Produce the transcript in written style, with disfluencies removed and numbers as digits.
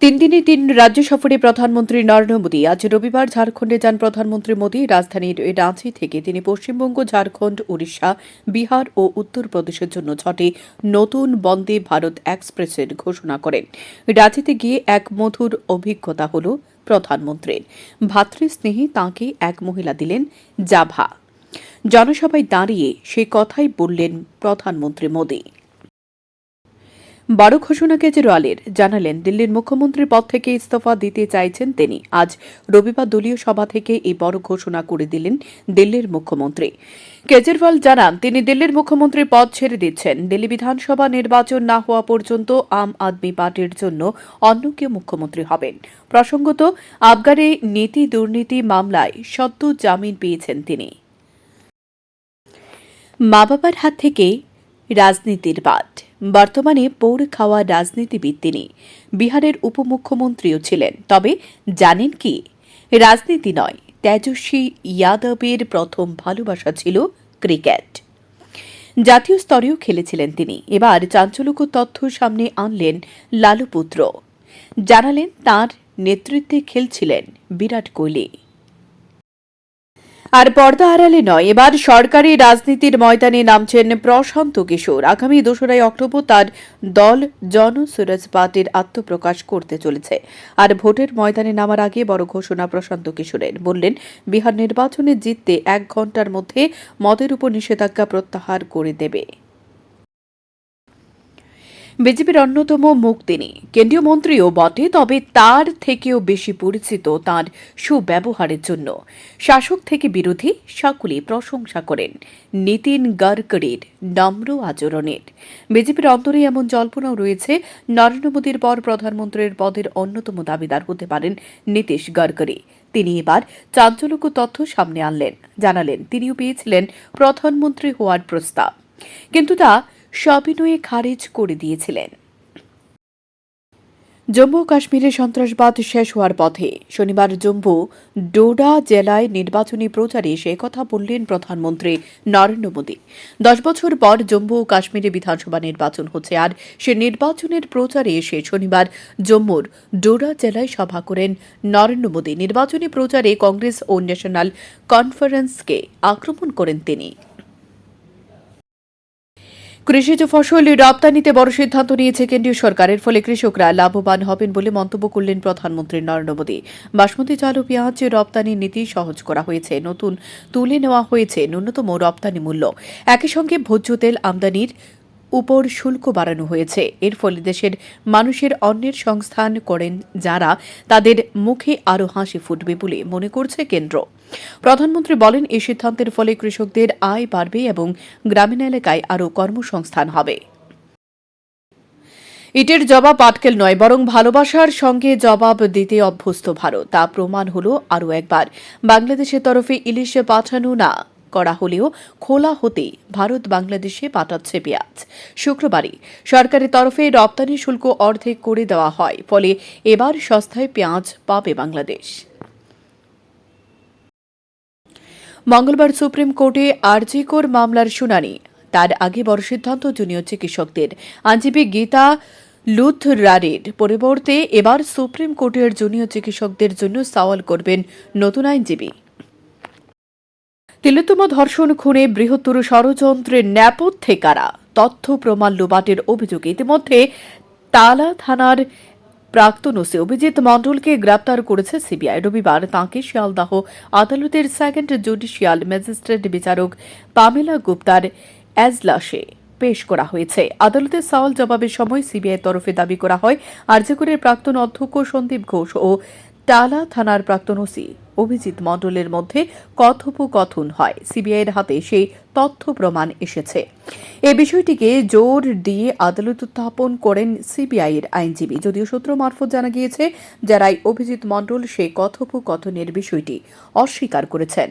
তিন রাজ্য সফরে প্রধানমন্ত্রী নরেন্দ্র মোদী আজ রবিবার ঝাড়খণ্ডে যান প্রধানমন্ত্রী মোদী। রাজধানীর রাঁচি থেকে তিনি পশ্চিমবঙ্গ, ঝাড়খণ্ড, উড়িষ্যা, বিহার ও উত্তরপ্রদেশের জন্য 6টি নতুন বন্দে ভারত এক্সপ্রেসের ঘোষণা করেন। রাঁচিতে গিয়ে এক মধুর অভিজ্ঞতা হল প্রধানমন্ত্রীর। ভাতৃস্নেহী তাঁকে এক মহিলা দিলেন জাভা। জনসভায় দাঁড়িয়ে সে কথাই বললেন প্রধানমন্ত্রী মোদী। বড় ঘোষণা কেজরিওয়ালের, জানালেন দিল্লির মুখ্যমন্ত্রীর পদ থেকে ইস্তফা দিতে চাইছেন তিনি। আজ রবিবার দলীয় সভা থেকে এই বড় ঘোষণা করে দিলেন দিল্লির মুখ্যমন্ত্রী। কেজরিওয়াল জানান তিনি দিল্লির মুখ্যমন্ত্রীর পদ ছেড়ে দিচ্ছেন। দিল্লি বিধানসভা নির্বাচন না হওয়া পর্যন্ত আম আদমি পার্টির জন্য অন্য কেউ মুখ্যমন্ত্রী হবেন। প্রসঙ্গত, আবগারি নীতি দুর্নীতি মামলায় সদ্য জামিন পেয়েছেন তিনি। মা বাবার হাত থেকে রাজনীতির বাদ, বর্তমানে পৌর খাওয়া রাজনীতিবিদ তিনি। বিহারের উপমুখ্যমন্ত্রীও ছিলেন। তবে জানেন কি, রাজনীতি নয়, তেজস্বী যাদবের প্রথম ভালোবাসা ছিল ক্রিকেট। জাতীয় স্তরেও খেলেছিলেন তিনি। এবার চাঞ্চল্যকর তথ্য সামনে আনলেন লালু পুত্র। জানালেন তাঁর নেতৃত্বে খেলছিলেন বিরাট কোহলি। আর পর্দা আড়ালে নয়, এবার সরকারি রাজনীতির ময়দানে নামছেন প্রশান্ত কিশোর। আগামী 2রা অক্টোবর তার দল জনসুরাজ পার্টির আত্মপ্রকাশ করতে চলেছে। আর ভোটের ময়দানে নামার আগে বড় ঘোষণা প্রশান্ত কিশোরের। বললেন, বিহার নির্বাচনে জিততে 1 ঘণ্টার মধ্যে মদের উপর নিষেধাজ্ঞা প্রত্যাহার করে দেবে। বিজেপির অন্যতম মুখ তিনি, কেন্দ্রীয় মন্ত্রীও বটে। তবে তার থেকেও বেশি পরিচিত তাঁর সুব্যবহারের জন্য। শাসক থেকে বিরোধী সকলেই প্রশংসা করেন নীতিন গডকরির নম্র আচরণের। বিজেপির অন্তরে এমন জল্পনাও রয়েছে, নরেন্দ্র মোদীর পর প্রধানমন্ত্রীর পদের অন্যতম দাবিদার হতে পারেন নীতিশ গডকরি। তিনি এবার চাঞ্চল্যকর তথ্য সামনে আনলেন। জানালেন তিনিও পেয়েছিলেন প্রধানমন্ত্রী হওয়ার প্রস্তাব, কিন্তু তা সবিনয়ে খারিজ করে দিয়েছিলেন। জম্মু ও কাশ্মীরে সন্ত্রাসবাদ শেষ হওয়ার পথে। শনিবার জম্মু ডোডা জেলায় নির্বাচনী প্রচারে সে কথা বললেন প্রধানমন্ত্রী নরেন্দ্র মোদী। 10 বছর পর জম্মু ও কাশ্মীরে বিধানসভা নির্বাচন হচ্ছে, আর সে নির্বাচনের প্রচারে এসে শনিবার জম্মুর ডোডা জেলায় সভা করেন নরেন্দ্র মোদী। নির্বাচনী প্রচারে কংগ্রেস ও ন্যাশনাল কনফারেন্সকে আক্রমণ করেন তিনি। কৃষিজ ফসল রপ্তানিতে বড় সিদ্ধান্ত নিয়েছে কেন্দ্রীয় সরকারের, ফলে কৃষকরা লাভবান হবেন বলে মন্তব্য করলেন প্রধানমন্ত্রী নরেন্দ্র মোদী। বাসমতি চাল ও পেঁয়াজ রপ্তানির নীতি সহজ করা হয়েছে। নতুন তুলে নেওয়া হয়েছে ন্যূনতম রপ্তানি মূল্য। একই সঙ্গে ভোজ্য তেল আমদানির উপর শুল্ক বাড়ানো হয়েছে। এর ফলে দেশের মানুষের অন্নের সংস্থান করেন যারা, তাদের মুখে আরও হাসি ফুটবে বলে মনে করছে কেন্দ্র। প্রধানমন্ত্রী বলেন, এই সিদ্ধান্তের ফলে কৃষকদের আয় বাড়বে এবং গ্রামীণ এলাকায় আরও কর্মসংস্থান হবে। ইটের জবাব পাটকেল নয়, বরং ভালোবাসার সঙ্গে জবাব দিতে অভ্যস্ত ভারত। তা প্রমাণ হল আরও একবার। বাংলাদেশের তরফে ইলিশ পাঠানো না করা হলেও খোলা হতেই ভারত বাংলাদেশে পাঠাচ্ছে পেঁয়াজ। শুক্রবারই সরকারের তরফে রপ্তানি শুল্ক অর্ধেক করে দেওয়া হয়, ফলে এবার সস্তায় পেঁয়াজ পাবে বাংলাদেশ। মঙ্গলবার সুপ্রিম কোর্টে আরজিকর মামলার শুনানি। তার আগে বড় সিদ্ধান্ত জুনিয়র চিকিৎসকদের। আইনজীবী গীতা লুথরারের পরিবর্তে এবার সুপ্রিম কোর্টের জুনিয়র চিকিৎসকদের জন্য সওয়াল করবেন নতুন আইনজীবী। তিলোত্তম ধর্ষণ খুনে বৃহত্তর ষড়যন্ত্রের নেপথ্যে কারা? তথ্য প্রমাণ লোপাটের অভিযোগে ইতিমধ্যে তালা থানার প্রাক্তন ওসি অভিজিৎ মণ্ডলকে গ্রেপ্তার করেছে সিবিআই। রবিবার তাঁকে শিয়ালদাহ আদালতের সেকেন্ড জুডিশিয়াল ম্যাজিস্ট্রেট বিচারক পামেলা গুপ্তার এজলাসে পেশ করা হয়েছে। আদালতের সওয়াল জবাবের সময় সিবিআইয়ের তরফে দাবি করা হয়, আরজিকরের প্রাক্তন অধ্যক্ষ সন্দীপ ঘোষ ও টালা থানার প্রাক্তন ওসি অভিজিৎ মণ্ডলের মধ্যে কথোপকথন হয়। সিবিআইয়ের হাতে সেই তথ্য প্রমাণ এসেছে। এই বিষয়টিকে জোর দিয়ে আদালত উত্থাপন করেন সিবিআইয়ের আইনজীবী। যদিও সূত্র মারফত জানা গিয়েছে, যারাই অভিজিৎ মণ্ডল সেই কথোপকথনের বিষয়টি অস্বীকার করেছেন।